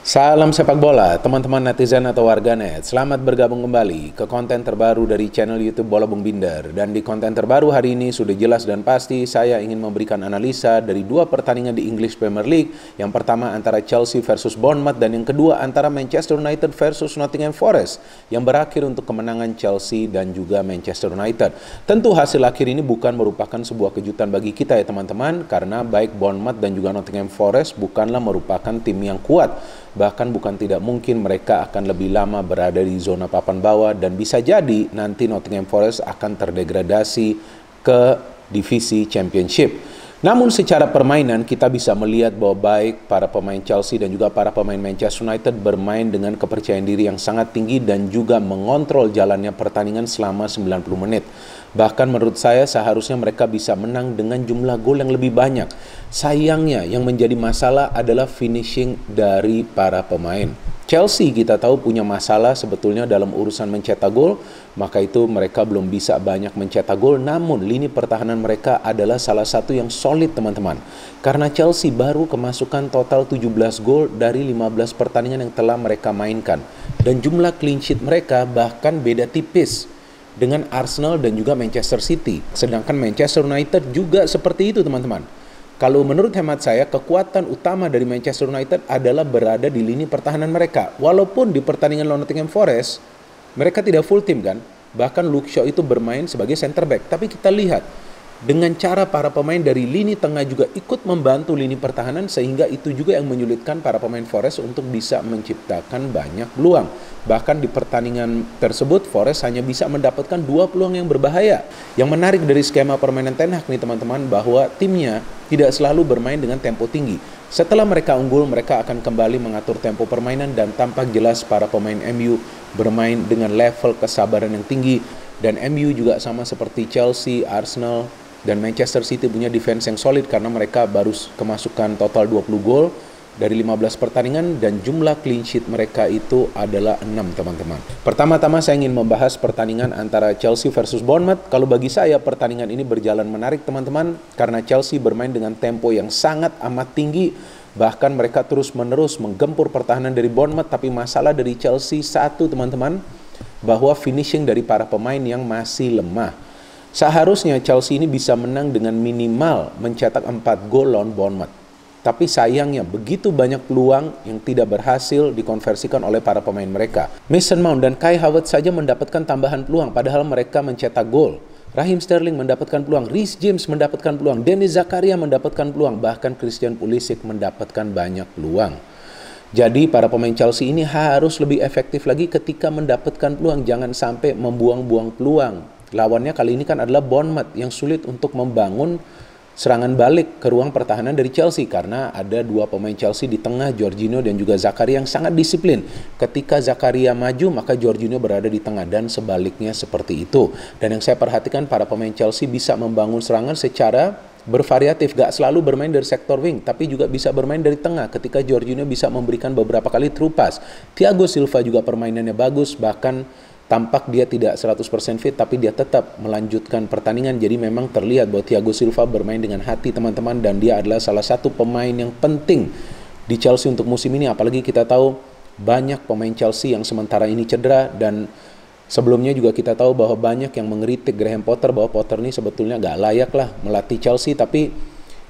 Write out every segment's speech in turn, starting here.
Salam sepak bola, teman-teman netizen atau warganet. Selamat bergabung kembali ke konten terbaru dari channel YouTube Bola Bung Binder. Dan di konten terbaru hari ini sudah jelas dan pasti saya ingin memberikan analisa dari dua pertandingan di English Premier League. Yang pertama antara Chelsea versus Bournemouth dan yang kedua antara Manchester United versus Nottingham Forest yang berakhir untuk kemenangan Chelsea dan juga Manchester United. Tentu hasil akhir ini bukan merupakan sebuah kejutan bagi kita ya teman-teman, karena baik Bournemouth dan juga Nottingham Forest bukanlah merupakan tim yang kuat. Bahkan bukan tidak mungkin mereka akan lebih lama berada di zona papan bawah dan bisa jadi nanti Nottingham Forest akan terdegradasi ke divisi Championship. Namun secara permainan kita bisa melihat bahwa baik para pemain Chelsea dan juga para pemain Manchester United bermain dengan kepercayaan diri yang sangat tinggi dan juga mengontrol jalannya pertandingan selama 90 menit. Bahkan menurut saya seharusnya mereka bisa menang dengan jumlah gol yang lebih banyak. Sayangnya yang menjadi masalah adalah finishing dari para pemain. Chelsea kita tahu punya masalah sebetulnya dalam urusan mencetak gol, maka itu mereka belum bisa banyak mencetak gol, namun lini pertahanan mereka adalah salah satu yang solid teman-teman. Karena Chelsea baru kemasukan total 17 gol dari 15 pertandingan yang telah mereka mainkan. Dan jumlah clean sheet mereka bahkan beda tipis dengan Arsenal dan juga Manchester City. Sedangkan Manchester United juga seperti itu teman-teman. Kalau menurut hemat saya, kekuatan utama dari Manchester United adalah berada di lini pertahanan mereka. Walaupun di pertandingan lawan Nottingham Forest, mereka tidak full tim kan. Bahkan Luke Shaw itu bermain sebagai center back. Tapi kita lihat, dengan cara para pemain dari lini tengah juga ikut membantu lini pertahanan, sehingga itu juga yang menyulitkan para pemain Forest untuk bisa menciptakan banyak peluang. Bahkan di pertandingan tersebut Forest hanya bisa mendapatkan 2 peluang yang berbahaya. Yang menarik dari skema permainan Ten Hag nih teman-teman, bahwa timnya tidak selalu bermain dengan tempo tinggi. Setelah mereka unggul, mereka akan kembali mengatur tempo permainan dan tampak jelas para pemain MU bermain dengan level kesabaran yang tinggi. Dan MU juga sama seperti Chelsea, Arsenal, dan Manchester City punya defense yang solid karena mereka baru kemasukan total 20 gol dari 15 pertandingan dan jumlah clean sheet mereka itu adalah 6 teman-teman. Pertama-tama saya ingin membahas pertandingan antara Chelsea versus Bournemouth. Kalau bagi saya pertandingan ini berjalan menarik teman-teman karena Chelsea bermain dengan tempo yang sangat amat tinggi. Bahkan mereka terus-menerus menggempur pertahanan dari Bournemouth, tapi masalah dari Chelsea satu teman-teman, bahwa finishing dari para pemain yang masih lemah. Seharusnya Chelsea ini bisa menang dengan minimal mencetak 4 gol lawan Bournemouth. Tapi sayangnya begitu banyak peluang yang tidak berhasil dikonversikan oleh para pemain mereka. Mason Mount dan Kai Havertz saja mendapatkan tambahan peluang padahal mereka mencetak gol. Raheem Sterling mendapatkan peluang, Reece James mendapatkan peluang, Denis Zakaria mendapatkan peluang, bahkan Christian Pulisic mendapatkan banyak peluang. Jadi para pemain Chelsea ini harus lebih efektif lagi ketika mendapatkan peluang, jangan sampai membuang-buang peluang. Lawannya kali ini kan adalah Bournemouth yang sulit untuk membangun serangan balik ke ruang pertahanan dari Chelsea karena ada dua pemain Chelsea di tengah, Jorginho dan juga Zakaria yang sangat disiplin. Ketika Zakaria maju, maka Jorginho berada di tengah dan sebaliknya seperti itu. Dan yang saya perhatikan para pemain Chelsea bisa membangun serangan secara bervariatif, gak selalu bermain dari sektor wing, tapi juga bisa bermain dari tengah ketika Jorginho bisa memberikan beberapa kali through pass. Thiago Silva juga permainannya bagus, bahkan tampak dia tidak 100% fit, tapi dia tetap melanjutkan pertandingan. Jadi memang terlihat bahwa Thiago Silva bermain dengan hati teman-teman, dan dia adalah salah satu pemain yang penting di Chelsea untuk musim ini. Apalagi kita tahu banyak pemain Chelsea yang sementara ini cedera, dan sebelumnya juga kita tahu bahwa banyak yang mengkritik Graham Potter bahwa Potter ini sebetulnya gak layak lah melatih Chelsea. Tapi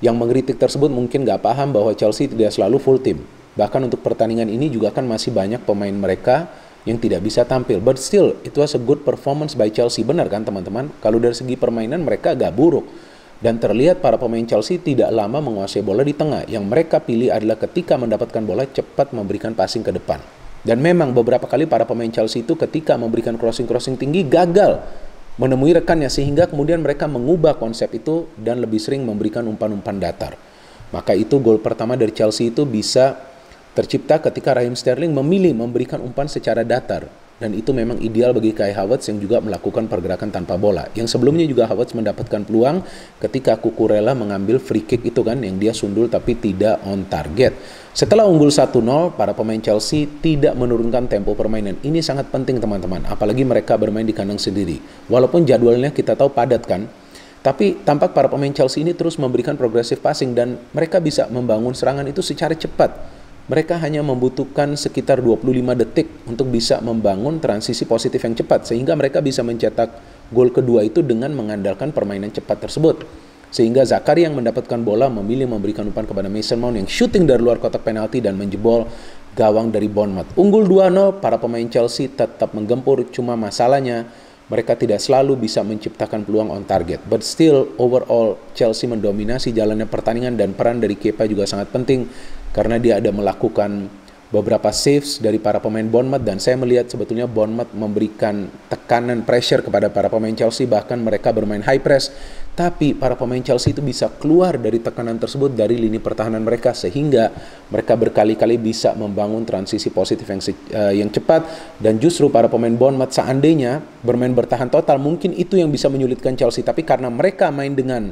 yang mengkritik tersebut mungkin gak paham bahwa Chelsea tidak selalu full tim. Bahkan untuk pertandingan ini juga kan masih banyak pemain mereka yang tidak bisa tampil. But still, it was a good performance by Chelsea. Benar kan teman-teman? Kalau dari segi permainan mereka agak buruk. Dan terlihat para pemain Chelsea tidak lama menguasai bola di tengah. Yang mereka pilih adalah ketika mendapatkan bola cepat memberikan passing ke depan. Dan memang beberapa kali para pemain Chelsea itu ketika memberikan crossing-crossing tinggi gagal menemui rekannya, sehingga kemudian mereka mengubah konsep itu dan lebih sering memberikan umpan-umpan datar. Maka itu gol pertama dari Chelsea itu bisa tercipta ketika Raheem Sterling memilih memberikan umpan secara datar. Dan itu memang ideal bagi Kai Havertz yang juga melakukan pergerakan tanpa bola. Yang sebelumnya juga Havertz mendapatkan peluang ketika Cucurella mengambil free kick itu kan, yang dia sundul tapi tidak on target. Setelah unggul 1-0, para pemain Chelsea tidak menurunkan tempo permainan. Ini sangat penting teman-teman, apalagi mereka bermain di kandang sendiri. Walaupun jadwalnya kita tahu padat kan, tapi tampak para pemain Chelsea ini terus memberikan progressive passing dan mereka bisa membangun serangan itu secara cepat. mereka hanya membutuhkan sekitar 25 detik untuk bisa membangun transisi positif yang cepat, sehingga mereka bisa mencetak gol kedua itu dengan mengandalkan permainan cepat tersebut. Sehingga Zakaria yang mendapatkan bola memilih memberikan umpan kepada Mason Mount yang shooting dari luar kotak penalti dan menjebol gawang dari Bournemouth. Unggul 2-0, para pemain Chelsea tetap menggempur, cuma masalahnya mereka tidak selalu bisa menciptakan peluang on target. But still, overall, Chelsea mendominasi jalannya pertandingan dan peran dari Kepa juga sangat penting karena dia ada melakukan beberapa saves dari para pemain Bournemouth, dan saya melihat sebetulnya Bournemouth memberikan tekanan pressure kepada para pemain Chelsea, bahkan mereka bermain high press, tapi para pemain Chelsea itu bisa keluar dari tekanan tersebut dari lini pertahanan mereka, sehingga mereka berkali-kali bisa membangun transisi positif yang cepat. Dan justru para pemain Bournemouth seandainya bermain bertahan total, mungkin itu yang bisa menyulitkan Chelsea, tapi karena mereka main dengan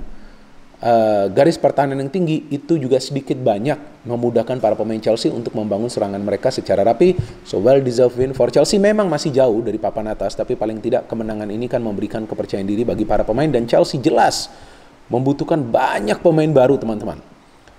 garis pertahanan yang tinggi, itu juga sedikit banyak memudahkan para pemain Chelsea untuk membangun serangan mereka secara rapi. So well deserved win for Chelsea. Memang masih jauh dari papan atas, tapi paling tidak kemenangan ini kan memberikan kepercayaan diri bagi para pemain, dan Chelsea jelas membutuhkan banyak pemain baru, teman-teman.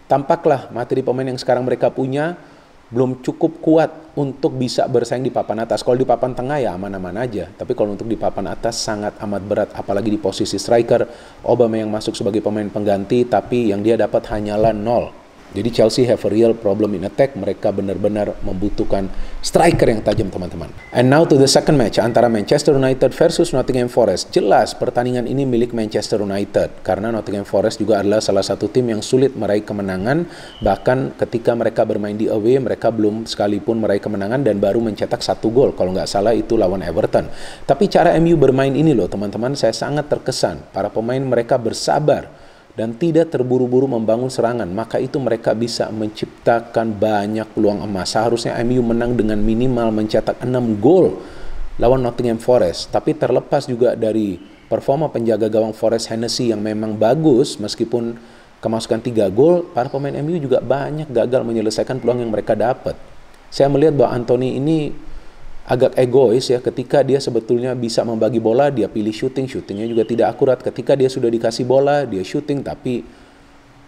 Tampaklah materi pemain yang sekarang mereka punya belum cukup kuat untuk bisa bersaing di papan atas. Kalau di papan tengah ya aman-aman aja, tapi kalau untuk di papan atas sangat amat berat, apalagi di posisi striker. Aubameyang masuk sebagai pemain pengganti, tapi yang dia dapat hanyalah 0. Jadi Chelsea have a real problem in attack. Mereka benar-benar membutuhkan striker yang tajam, teman-teman. And now to the second match antara Manchester United versus Nottingham Forest. Jelas pertandingan ini milik Manchester United karena Nottingham Forest juga adalah salah satu tim yang sulit meraih kemenangan. Bahkan ketika mereka bermain di away, mereka belum sekalipun meraih kemenangan dan baru mencetak 1 gol. Kalau nggak salah itu lawan Everton. Tapi cara MU bermain ini loh, teman-teman, saya sangat terkesan. Para pemain mereka bersabar dan tidak terburu-buru membangun serangan, maka itu mereka bisa menciptakan banyak peluang emas. Seharusnya MU menang dengan minimal mencetak 6 gol lawan Nottingham Forest. Tapi terlepas juga dari performa penjaga gawang Forest Hennessy yang memang bagus, meskipun kemasukan 3 gol, para pemain MU juga banyak gagal menyelesaikan peluang yang mereka dapat. Saya melihat bahwa Anthony ini agak egois ya, ketika dia sebetulnya bisa membagi bola, dia pilih syutingnya juga tidak akurat. Ketika dia sudah dikasih bola, dia syuting tapi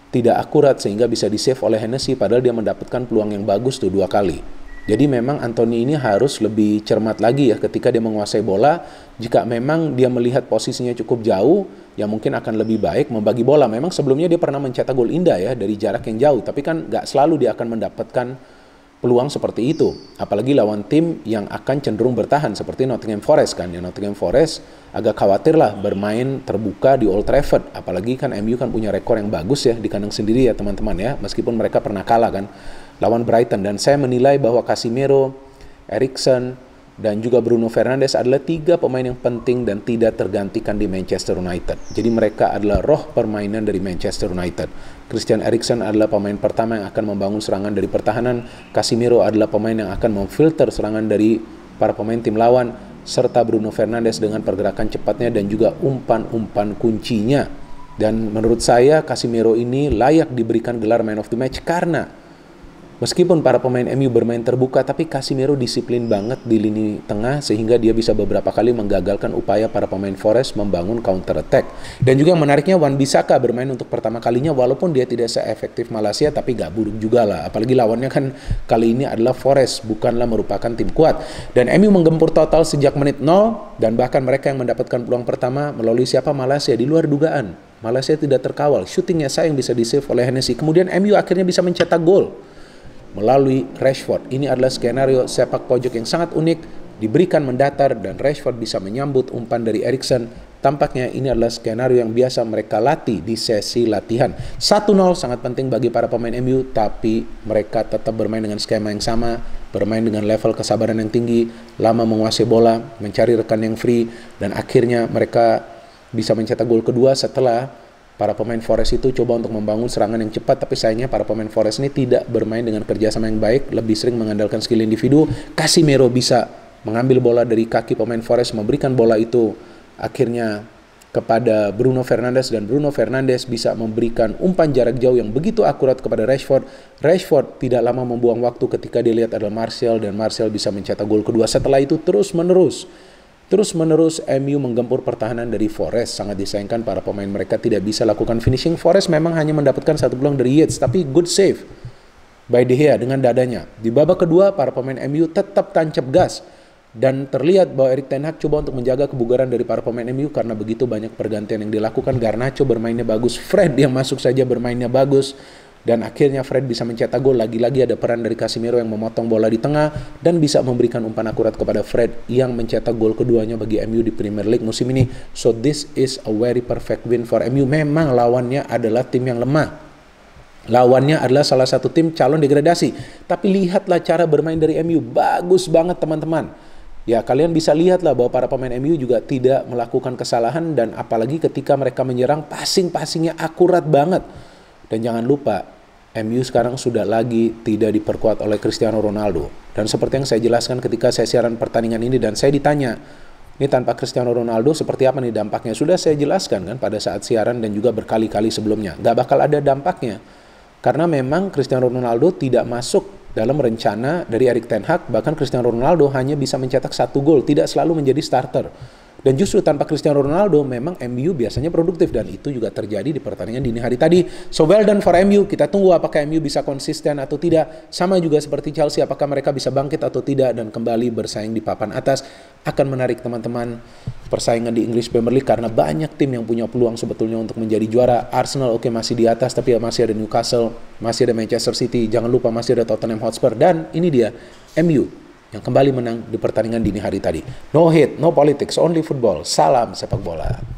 tidak akurat sehingga bisa di-save oleh Hennessy, padahal dia mendapatkan peluang yang bagus tuh 2 kali. Jadi memang Anthony ini harus lebih cermat lagi ya ketika dia menguasai bola. Jika memang dia melihat posisinya cukup jauh, ya mungkin akan lebih baik membagi bola. Memang sebelumnya dia pernah mencetak gol indah ya dari jarak yang jauh, tapi kan nggak selalu dia akan mendapatkan peluang seperti itu, apalagi lawan tim yang akan cenderung bertahan seperti Nottingham Forest kan. Ya, Nottingham Forest agak khawatir lah bermain terbuka di Old Trafford, apalagi kan MU kan punya rekor yang bagus ya di kandang sendiri ya, teman-teman ya, meskipun mereka pernah kalah kan lawan Brighton. Dan saya menilai bahwa Casemiro, Eriksen, dan juga Bruno Fernandes adalah 3 pemain yang penting dan tidak tergantikan di Manchester United. Jadi mereka adalah roh permainan dari Manchester United. Christian Eriksen adalah pemain pertama yang akan membangun serangan dari pertahanan. Casemiro adalah pemain yang akan memfilter serangan dari para pemain tim lawan, serta Bruno Fernandes dengan pergerakan cepatnya dan juga umpan-umpan kuncinya. Dan menurut saya Casemiro ini layak diberikan gelar Man of the Match karena meskipun para pemain MU bermain terbuka, tapi Casemiro disiplin banget di lini tengah sehingga dia bisa beberapa kali menggagalkan upaya para pemain Forest membangun counter attack. Dan juga yang menariknya, Wan-Bissaka bermain untuk pertama kalinya, walaupun dia tidak se-efektif Malaysia, tapi gak buruk juga lah. Apalagi lawannya kan kali ini adalah Forest, bukanlah merupakan tim kuat. Dan MU menggempur total sejak menit 0, dan bahkan mereka yang mendapatkan peluang pertama melalui siapa? Malaysia, di luar dugaan. Malaysia tidak terkawal, shootingnya sayang bisa di-save oleh Hennessy. Kemudian MU akhirnya bisa mencetak gol melalui Rashford. Ini adalah skenario sepak pojok yang sangat unik, diberikan mendatar dan Rashford bisa menyambut umpan dari Eriksen. Tampaknya ini adalah skenario yang biasa mereka latih di sesi latihan. 1-0 sangat penting bagi para pemain MU, tapi mereka tetap bermain dengan skema yang sama, bermain dengan level kesabaran yang tinggi, lama menguasai bola, mencari rekan yang free, dan akhirnya mereka bisa mencetak gol kedua setelah para pemain Forest itu coba untuk membangun serangan yang cepat, tapi sayangnya para pemain Forest ini tidak bermain dengan kerjasama yang baik, lebih sering mengandalkan skill individu. Casemiro bisa mengambil bola dari kaki pemain Forest, memberikan bola itu akhirnya kepada Bruno Fernandes, dan Bruno Fernandes bisa memberikan umpan jarak jauh yang begitu akurat kepada Rashford. Rashford tidak lama membuang waktu ketika dilihat adalah Martial, dan Martial bisa mencetak gol kedua. Setelah itu terus-menerus MU menggempur pertahanan dari Forest. Sangat disayangkan para pemain mereka tidak bisa lakukan finishing. Forest memang hanya mendapatkan 1 peluang dari Yates, tapi good save by De Gea dengan dadanya. Di babak kedua, para pemain MU tetap tancap gas. Dan terlihat bahwa Erik ten Hag coba untuk menjaga kebugaran dari para pemain MU karena begitu banyak pergantian yang dilakukan. Garnacho bermainnya bagus, Fred yang masuk saja bermainnya bagus. Dan akhirnya Fred bisa mencetak gol. Lagi-lagi ada peran dari Casemiro yang memotong bola di tengah dan bisa memberikan umpan akurat kepada Fred yang mencetak gol keduanya bagi MU di Premier League musim ini. So this is a very perfect win for MU. Memang lawannya adalah tim yang lemah. Lawannya adalah salah satu tim calon degradasi. Tapi lihatlah cara bermain dari MU. Bagus banget teman-teman. Ya, kalian bisa lihatlah bahwa para pemain MU juga tidak melakukan kesalahan dan apalagi ketika mereka menyerang passing-passingnya akurat banget. Dan jangan lupa, MU sekarang sudah lagi tidak diperkuat oleh Cristiano Ronaldo. Dan seperti yang saya jelaskan ketika saya siaran pertandingan ini dan saya ditanya, ini tanpa Cristiano Ronaldo seperti apa nih dampaknya? Sudah saya jelaskan kan pada saat siaran dan juga berkali-kali sebelumnya. Gak bakal ada dampaknya. Karena memang Cristiano Ronaldo tidak masuk dalam rencana dari Erik ten Hag, bahkan Cristiano Ronaldo hanya bisa mencetak 1 gol, tidak selalu menjadi starter. Dan justru tanpa Cristiano Ronaldo, memang MU biasanya produktif dan itu juga terjadi di pertandingan dini hari tadi. So well done for MU, kita tunggu apakah MU bisa konsisten atau tidak. Sama juga seperti Chelsea, apakah mereka bisa bangkit atau tidak dan kembali bersaing di papan atas. Akan menarik teman-teman persaingan di English Premier League karena banyak tim yang punya peluang sebetulnya untuk menjadi juara. Arsenal oke masih di atas, tapi masih ada Newcastle, masih ada Manchester City, jangan lupa masih ada Tottenham Hotspur, dan ini dia MU yang kembali menang di pertandingan dini hari tadi. No hate, no politics, only football. Salam sepak bola.